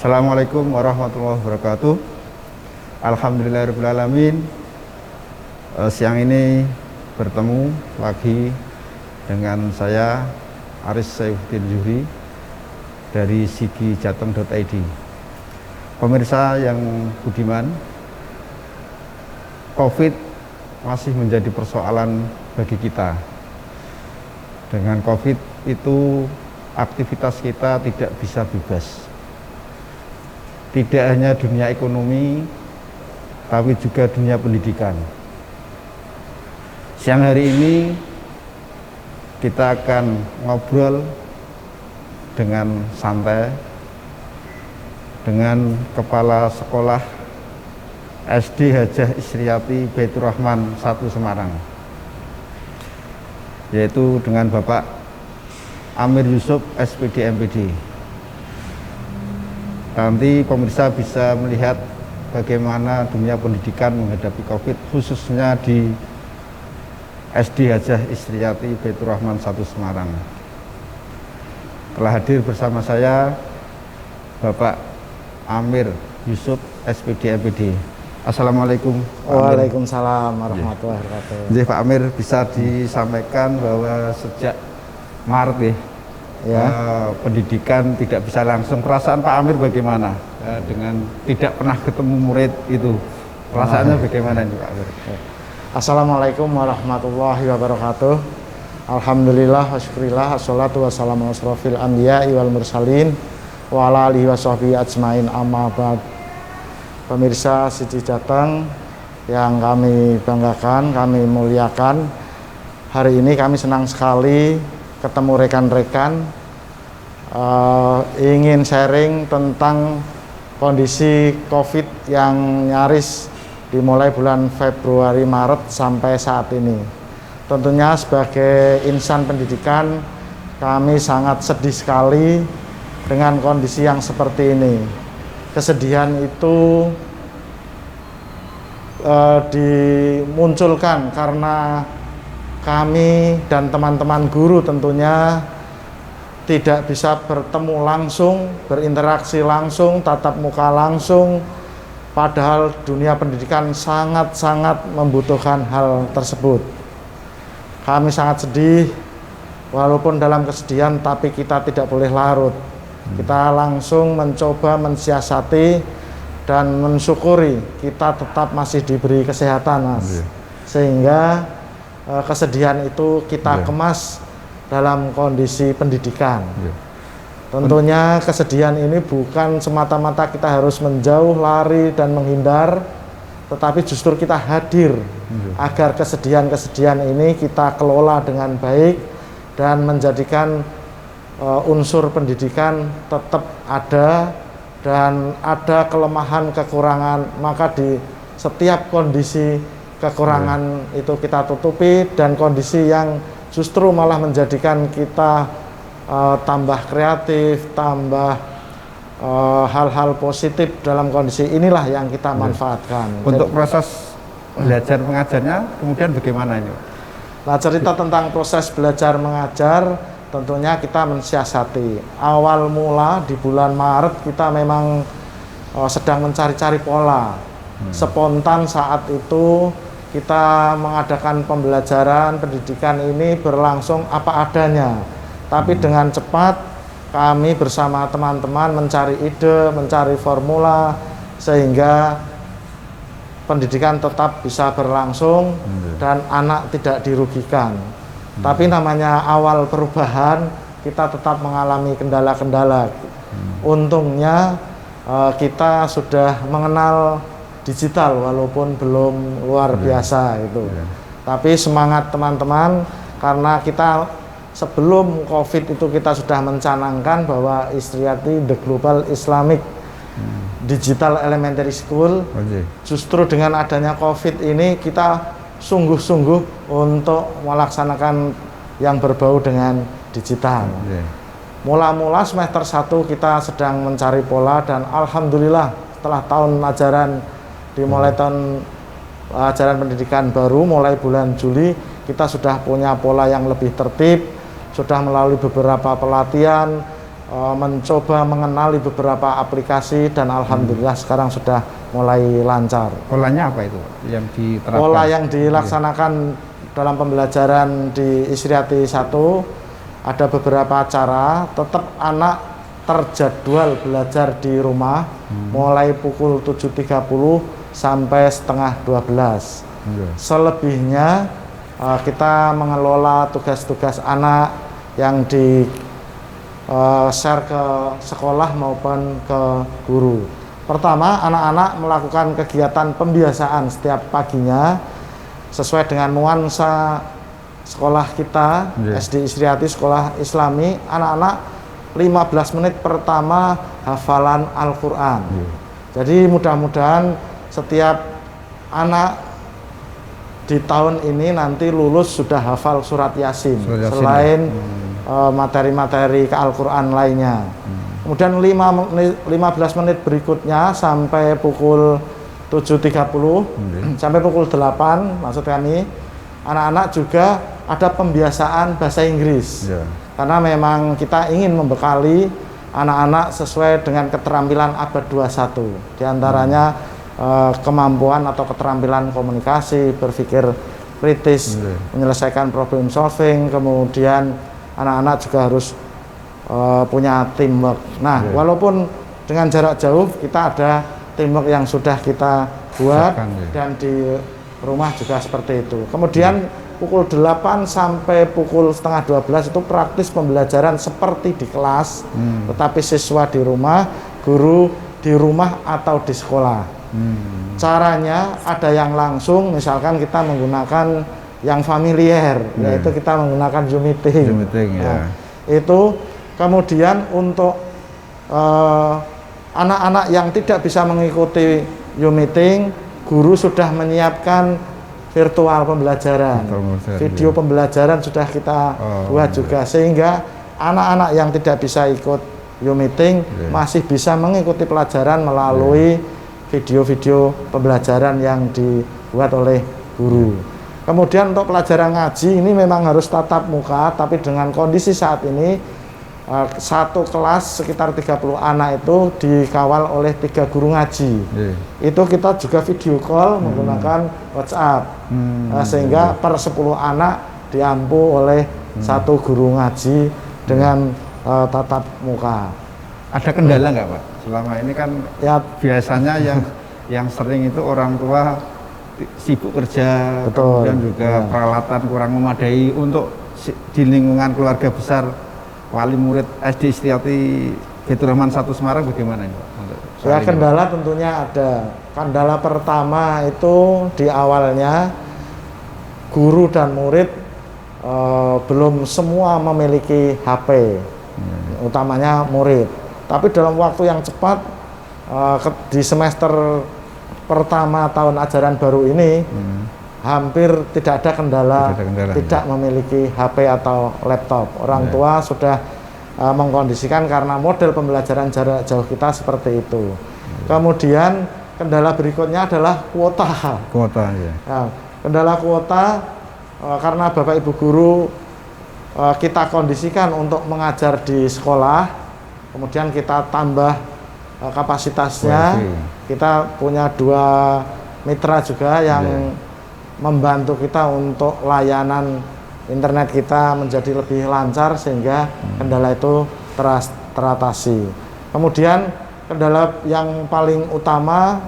Assalamualaikum warahmatullahi wabarakatuh. Alhamdulillahirrahmanirrahim. Siang ini bertemu lagi dengan saya Aris Saifuddin Zuhri dari sigijateng.id. Pemirsa yang budiman, COVID masih menjadi persoalan bagi kita. Dengan COVID itu aktivitas kita tidak bisa bebas. Tidak hanya dunia ekonomi, tapi juga dunia pendidikan. Siang hari ini kita akan ngobrol dengan santai dengan Kepala Sekolah SD Hajah Isriati Baitur Rahman 1 Semarang, yaitu dengan Bapak Amir Yusuf SPD MPD. Nanti pemirsa bisa melihat bagaimana dunia pendidikan menghadapi COVID, khususnya di SD Hajah Isriati Baitur Rahman 1 Semarang. Telah hadir bersama saya Bapak Amir Yusuf SPD MPD. Assalamualaikum. Waalaikumsalam warahmatullahi wabarakatuh. Jadi Pak Amir, bisa disampaikan bahwa sejak Maret pendidikan tidak bisa langsung. Perasaan Pak Amir bagaimana dengan tidak pernah ketemu murid itu? Perasaannya bagaimana ini Pak Amir? Assalamualaikum warahmatullahi wabarakatuh. Alhamdulillah wa syukurillah, assalatu wassalamu asrofil anbiya wal mursalin wa ala alihi wa sahbihi ajmain, amma ba'd. Pemirsa Sigijateng yang kami banggakan, kami muliakan, hari ini kami senang sekali ketemu rekan-rekan, ingin sharing tentang kondisi COVID yang nyaris dimulai bulan Februari Maret sampai saat ini. Tentunya sebagai insan pendidikan, kami sangat sedih sekali dengan kondisi yang seperti ini. Kesedihan itu dimunculkan karena kami dan teman-teman guru tentunya tidak bisa bertemu langsung, berinteraksi langsung, tatap muka langsung, padahal dunia pendidikan sangat-sangat membutuhkan hal tersebut. Kami sangat sedih, walaupun dalam kesedihan tapi kita tidak boleh larut. Kita langsung mencoba mensiasati dan mensyukuri kita tetap masih diberi kesehatan, Mas. Sehingga kesedihan itu kita kemas dalam kondisi pendidikan. Tentunya kesedihan ini bukan semata-mata kita harus menjauh, lari, dan menghindar, tetapi justru kita hadir agar kesedihan-kesedihan ini kita kelola dengan baik dan menjadikan unsur pendidikan tetap ada, dan ada kelemahan, kekurangan, maka di setiap kondisi kekurangan itu kita tutupi, dan kondisi yang justru malah menjadikan kita tambah kreatif, tambah hal-hal positif dalam kondisi inilah yang kita manfaatkan. Untuk proses belajar mengajarnya kemudian bagaimana ini? Nah, cerita tentang proses belajar mengajar tentunya kita mensiasati. Awal mula di bulan Maret kita memang sedang mencari-cari pola. Spontan saat itu kita mengadakan pembelajaran pendidikan ini berlangsung apa adanya. Tapi dengan cepat kami bersama teman-teman mencari ide, mencari formula sehingga pendidikan tetap bisa berlangsung dan anak tidak dirugikan. Tapi namanya awal perubahan, kita tetap mengalami kendala-kendala. Untungnya kita sudah mengenal digital walaupun belum luar biasa itu. Tapi semangat teman-teman, karena kita sebelum COVID itu kita sudah mencanangkan bahwa Isriati The Global Islamic Digital Elementary School. Justru dengan adanya COVID ini kita sungguh-sungguh untuk melaksanakan yang berbau dengan digital. Mula-mula semester 1 kita sedang mencari pola, dan alhamdulillah setelah tahun ajaran dimulai tahun ajaran pendidikan baru mulai bulan Juli, kita sudah punya pola yang lebih tertib, sudah melalui beberapa pelatihan, mencoba mengenali beberapa aplikasi dan alhamdulillah sekarang sudah mulai lancar. Polanya apa itu yang diterapkan? Pola yang dilaksanakan dalam pembelajaran di Isriati 1 ada beberapa cara, tetap anak terjadwal belajar di rumah mulai pukul 7.30 sampai setengah 12. Selebihnya kita mengelola tugas-tugas anak yang di share ke sekolah maupun ke guru. Pertama, anak-anak melakukan kegiatan pembiasaan setiap paginya sesuai dengan nuansa sekolah kita, SD Isriati Sekolah Islami. Anak-anak 15 menit pertama hafalan Al-Quran. Jadi mudah-mudahan setiap anak di tahun ini nanti lulus sudah hafal surat Yasin, selain materi-materi ke Al-Quran lainnya. Kemudian 15 menit berikutnya sampai pukul 7.30 sampai pukul 8, maksud kami anak-anak juga ada pembiasaan bahasa Inggris. Karena memang kita ingin membekali anak-anak sesuai dengan keterampilan abad 21. Di antaranya kemampuan atau keterampilan komunikasi, berpikir kritis, menyelesaikan problem solving, kemudian anak-anak juga harus punya teamwork. Nah, walaupun dengan jarak jauh kita ada teamwork yang sudah kita buat dan di rumah juga seperti itu. Kemudian pukul 8 sampai pukul setengah 12 itu praktis pembelajaran seperti di kelas, tetapi siswa di rumah, guru di rumah atau di sekolah. Caranya ada yang langsung, misalkan kita menggunakan yang familiar, yaitu kita menggunakan Zoom meeting. Nah, itu kemudian untuk anak-anak yang tidak bisa mengikuti Zoom meeting, guru sudah menyiapkan virtual pembelajaran, video pembelajaran sudah kita buat juga, sehingga anak-anak yang tidak bisa ikut Zoom meeting masih bisa mengikuti pelajaran melalui video-video pembelajaran yang dibuat oleh guru. Kemudian untuk pelajaran ngaji ini memang harus tatap muka, tapi dengan kondisi saat ini satu kelas sekitar 30 anak itu dikawal oleh 3 guru ngaji. Itu kita juga video call menggunakan WhatsApp, sehingga per 10 anak diampu oleh satu guru ngaji dengan tatap muka. Ada kendala nggak Pak? Selama ini kan ya biasanya yang sering itu orang tua sibuk kerja, kemudian juga peralatan kurang memadai untuk di lingkungan keluarga besar wali murid SD Isriati Baitur Rahman 1 Semarang bagaimana ini Pak? Ya, kendala tentunya ada. Kendala pertama itu di awalnya guru dan murid belum semua memiliki HP, utamanya murid. Tapi dalam waktu yang cepat di semester pertama tahun ajaran baru ini hampir tidak ada kendala tidak memiliki HP atau laptop. Orang tua sudah mengkondisikan karena model pembelajaran jarak jauh kita seperti itu. Kemudian kendala berikutnya adalah kuota. Nah, kendala kuota karena Bapak Ibu guru kita kondisikan untuk mengajar di sekolah, kemudian kita tambah kapasitasnya. Kita punya 2 mitra juga yang membantu kita untuk layanan internet kita menjadi lebih lancar sehingga kendala itu teratasi. Kemudian kendala yang paling utama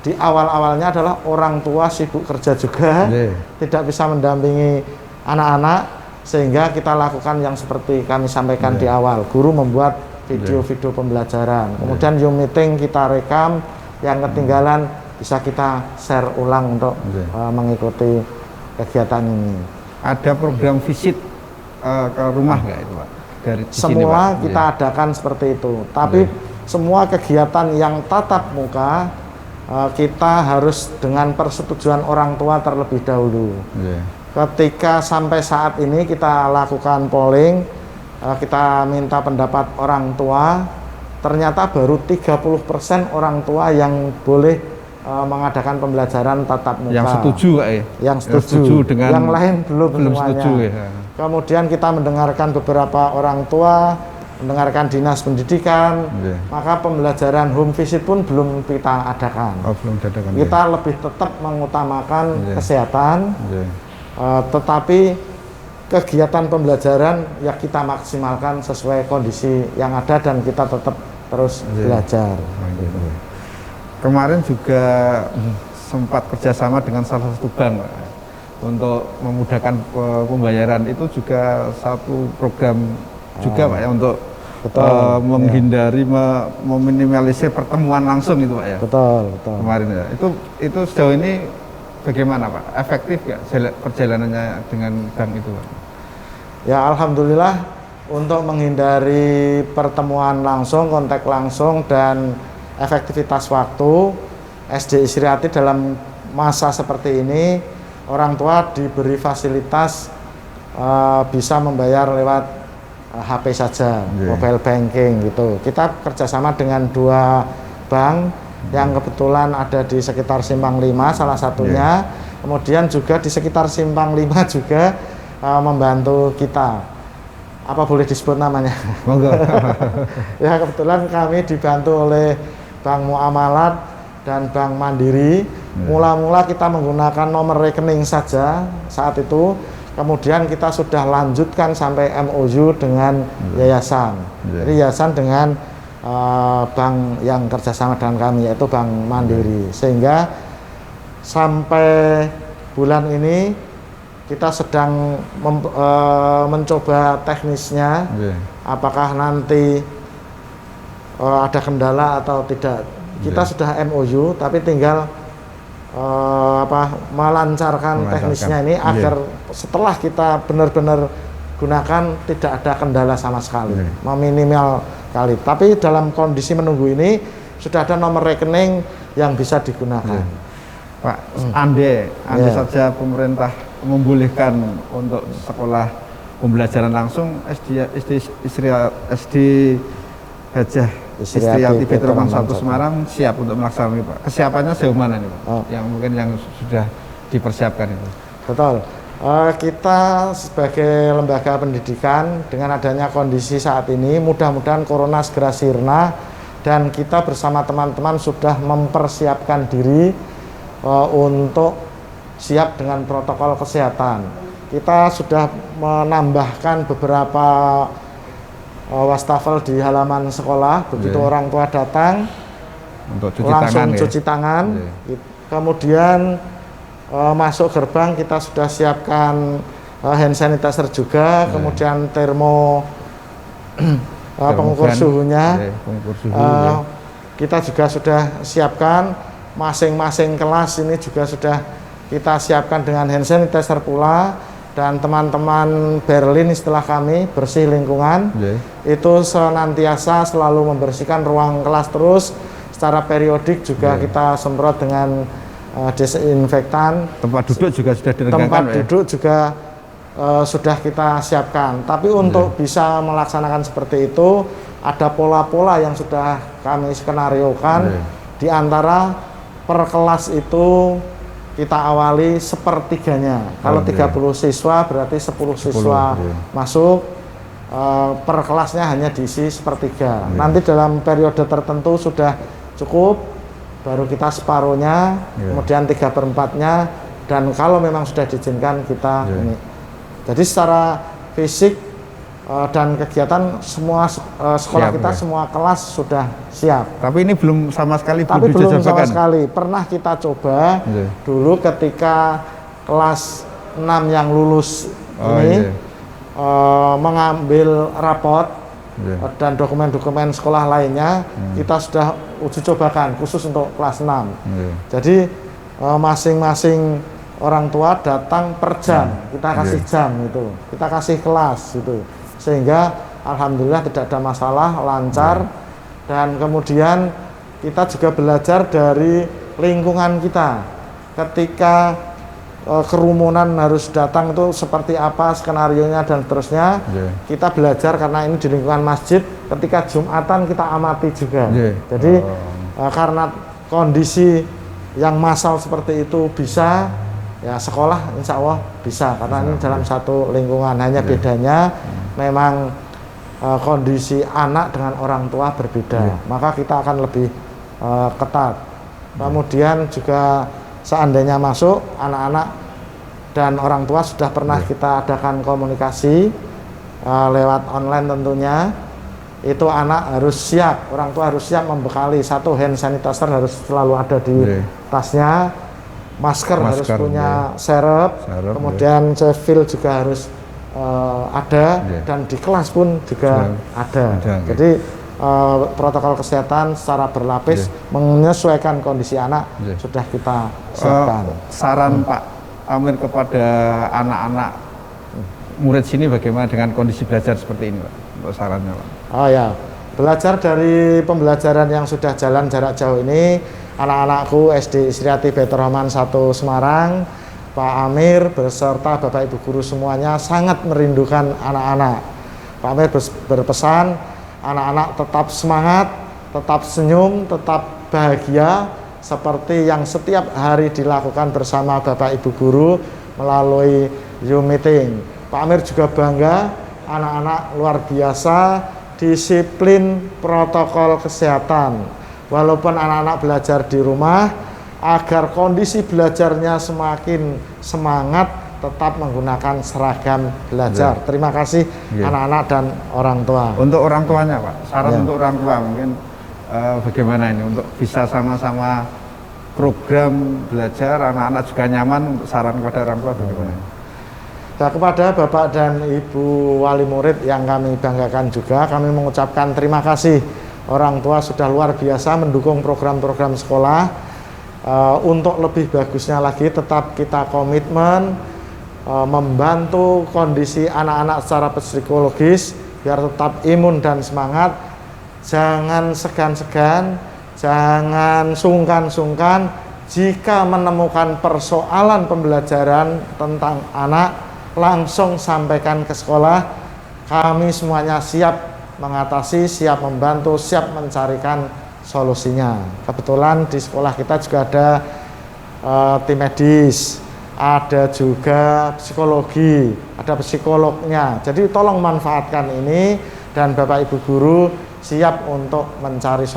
di awal-awalnya adalah orang tua sibuk kerja juga, tidak bisa mendampingi anak-anak, sehingga kita lakukan yang seperti kami sampaikan di awal. Guru membuat video-video pembelajaran, kemudian Zoom meeting kita rekam, yang ketinggalan bisa kita share ulang untuk mengikuti kegiatan ini. Ada program visit ke rumah nggak itu Pak? Dari semua sini, Pak? Kita adakan seperti itu, tapi semua kegiatan yang tatap muka kita harus dengan persetujuan orang tua terlebih dahulu. Ketika sampai saat ini kita lakukan polling, kita minta pendapat orang tua, ternyata baru 30% orang tua yang boleh mengadakan pembelajaran tatap muka. Yang setuju Pak ya? Yang setuju dengan yang lain belum semuanya. Setuju, ya. Kemudian kita mendengarkan beberapa orang tua mendengarkan dinas pendidikan, maka pembelajaran home visit pun belum kita adakan. Belum diadakan. Kita lebih tetap mengutamakan kesehatan, tetapi kegiatan pembelajaran ya kita maksimalkan sesuai kondisi yang ada dan kita tetap terus belajar. Kemarin juga sempat kerjasama dengan salah satu bank untuk memudahkan pembayaran, itu juga satu program juga Pak ya, untuk menghindari meminimalisir pertemuan langsung itu Pak ya. Betul. Kemarin ya. Itu sejauh ini bagaimana Pak? Efektif nggak perjalanannya dengan bank itu Pak? Ya alhamdulillah, untuk menghindari pertemuan langsung, kontak langsung dan efektivitas waktu, SD Isriati dalam masa seperti ini orang tua diberi fasilitas bisa membayar lewat HP saja, mobile banking gitu. Kita kerjasama dengan 2 bank yang kebetulan ada di sekitar Simpang 5 salah satunya, kemudian juga di sekitar Simpang 5 juga membantu kita. Apa boleh disebut namanya? Ya kebetulan kami dibantu oleh Bank Muamalat dan Bank Mandiri. Mula-mula kita menggunakan nomor rekening saja saat itu, kemudian kita sudah lanjutkan sampai MOU dengan yayasan. Jadi yayasan dengan bank yang kerjasama dengan kami, yaitu Bank Mandiri. Sehingga sampai bulan ini kita sedang mencoba teknisnya, apakah nanti ada kendala atau tidak. Kita sudah MOU, tapi tinggal melancarkan teknisnya ini agar setelah kita benar-benar gunakan tidak ada kendala sama sekali, meminimal kali. Tapi dalam kondisi menunggu ini sudah ada nomor rekening yang bisa digunakan. Pak, andai saja pemerintah membolehkan untuk sekolah pembelajaran langsung SD Hajah Istriati Petroman 1 Semarang siap untuk melaksanakan itu Pak. Kesiapannya sejauh mana nih Pak? Yang mungkin yang sudah dipersiapkan itu. Betul. Kita sebagai lembaga pendidikan dengan adanya kondisi saat ini, mudah-mudahan corona segera sirna dan kita bersama teman-teman sudah mempersiapkan diri untuk siap dengan protokol kesehatan. Kita sudah menambahkan beberapa wastafel di halaman sekolah, begitu orang tua datang untuk cuci langsung tangan, cuci tangan. Kemudian masuk gerbang kita sudah siapkan hand sanitizer juga, kemudian pengukur suhunya. Kita juga sudah siapkan, masing-masing kelas ini juga sudah kita siapkan dengan hand sanitizer pula. Dan teman-teman Berlin istilah kami, bersih lingkungan, itu senantiasa selalu membersihkan ruang kelas terus secara periodik juga kita semprot dengan desinfektan. Tempat duduk juga sudah diregangkan. Tempat duduk juga sudah kita siapkan. Tapi untuk bisa melaksanakan seperti itu ada pola-pola yang sudah kami skenariokan. Di antara per kelas itu kita awali sepertiganya. Kalau 30 siswa berarti 10 siswa masuk, per kelasnya hanya diisi sepertiga. Nanti dalam periode tertentu sudah cukup, baru kita separuhnya, kemudian 3/4-nya, dan kalau memang sudah diizinkan kita ini. Jadi secara fisik dan kegiatan semua sekolah siap, kita semua kelas sudah siap. Tapi ini belum sama sekali belum sama sekali. Pernah kita coba dulu ketika kelas 6 yang lulus ini mengambil raport dan dokumen-dokumen sekolah lainnya, kita sudah uji cobakan khusus untuk kelas 6. Jadi masing-masing orang tua datang per jam, kita kasih jam itu, kita kasih kelas itu. Sehingga alhamdulillah tidak ada masalah, lancar. Dan kemudian kita juga belajar dari lingkungan kita. Ketika kerumunan harus datang itu seperti apa skenarionya dan seterusnya, kita belajar karena ini di lingkungan masjid. Ketika Jumatan kita amati juga. Jadi karena kondisi yang massal seperti itu bisa, ya sekolah insya Allah bisa, karena ini dalam satu lingkungan. Hanya bedanya memang kondisi anak dengan orang tua berbeda, maka kita akan lebih ketat. Kemudian juga seandainya masuk anak-anak dan orang tua sudah pernah kita adakan komunikasi lewat online tentunya, itu anak harus siap, orang tua harus siap membekali satu hand sanitizer harus selalu ada di tasnya, masker harus punya serep, kemudian cefil juga harus ada, dan di kelas pun juga ada. Jadi protokol kesehatan secara berlapis menyesuaikan kondisi anak sudah kita siapkan. Saran Pak Amir kepada anak-anak murid sini bagaimana dengan kondisi belajar seperti ini, Pak? Untuk sarannya, Pak. Oh ya, belajar dari pembelajaran yang sudah jalan jarak jauh ini, anak-anakku SD Isriati Baitur Rahman 1 Semarang, Pak Amir beserta Bapak Ibu guru semuanya sangat merindukan anak-anak. Pak Amir berpesan anak-anak tetap semangat, tetap senyum, tetap bahagia seperti yang setiap hari dilakukan bersama Bapak Ibu guru melalui Zoom meeting. Pak Amir juga bangga anak-anak luar biasa disiplin protokol kesehatan. Walaupun anak-anak belajar di rumah, agar kondisi belajarnya semakin semangat, tetap menggunakan seragam belajar. Terima kasih anak-anak dan orang tua. Untuk orang tuanya, Pak, saran untuk orang tua mungkin bagaimana ini untuk bisa sama-sama program belajar, anak-anak juga nyaman, untuk saran kepada orang tua bagaimana? Nah, kepada Bapak dan Ibu wali murid yang kami banggakan juga, kami mengucapkan terima kasih. Orang tua sudah luar biasa mendukung program-program sekolah. Untuk lebih bagusnya lagi, tetap kita komitmen membantu kondisi anak-anak secara psikologis biar tetap imun dan semangat. Jangan segan-segan, jangan sungkan-sungkan jika menemukan persoalan pembelajaran tentang anak, langsung sampaikan ke sekolah. Kami semuanya siap mengatasi, siap membantu, siap mencarikan solusinya. Kebetulan di sekolah kita juga ada tim medis, ada juga psikologi, ada psikolognya. Jadi tolong manfaatkan ini, dan Bapak Ibu guru siap untuk mencari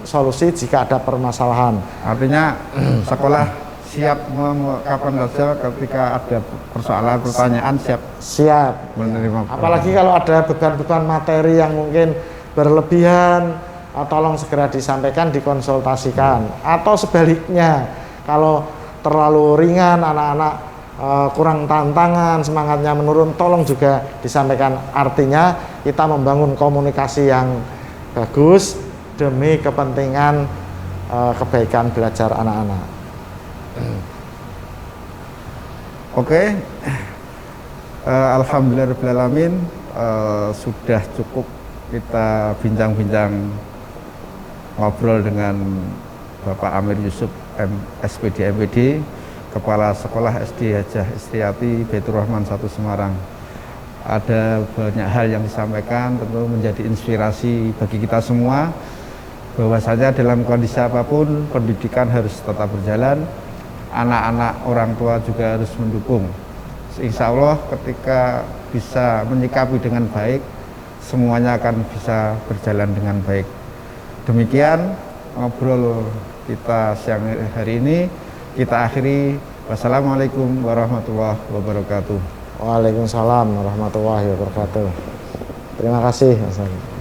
solusi jika ada permasalahan. Artinya sekolah siap kapan saja ketika ada persoalan pertanyaan siap menerima. Apalagi kalau ada beban-beban materi yang mungkin berlebihan, tolong segera disampaikan, dikonsultasikan. Atau sebaliknya, kalau terlalu ringan, anak-anak kurang tantangan, semangatnya menurun, tolong juga disampaikan. Artinya kita membangun komunikasi yang bagus demi kepentingan kebaikan belajar anak-anak. Oke, alhamdulillahirrahmanirrahim, sudah cukup kita bincang-bincang ngobrol dengan Bapak Amir Yusuf SPD MPD, Kepala Sekolah SD Hajah Isriati Baitur Rahman 1 Semarang. Ada banyak hal yang disampaikan, tentu menjadi inspirasi bagi kita semua, bahwasanya dalam kondisi apapun pendidikan harus tetap berjalan. Anak-anak orang tua juga harus mendukung. Insya Allah ketika bisa menyikapi dengan baik, semuanya akan bisa berjalan dengan baik. Demikian ngobrol kita siang hari ini, kita akhiri. Wassalamualaikum warahmatullahi wabarakatuh. Waalaikumsalam warahmatullahi wabarakatuh. Terima kasih, Mas.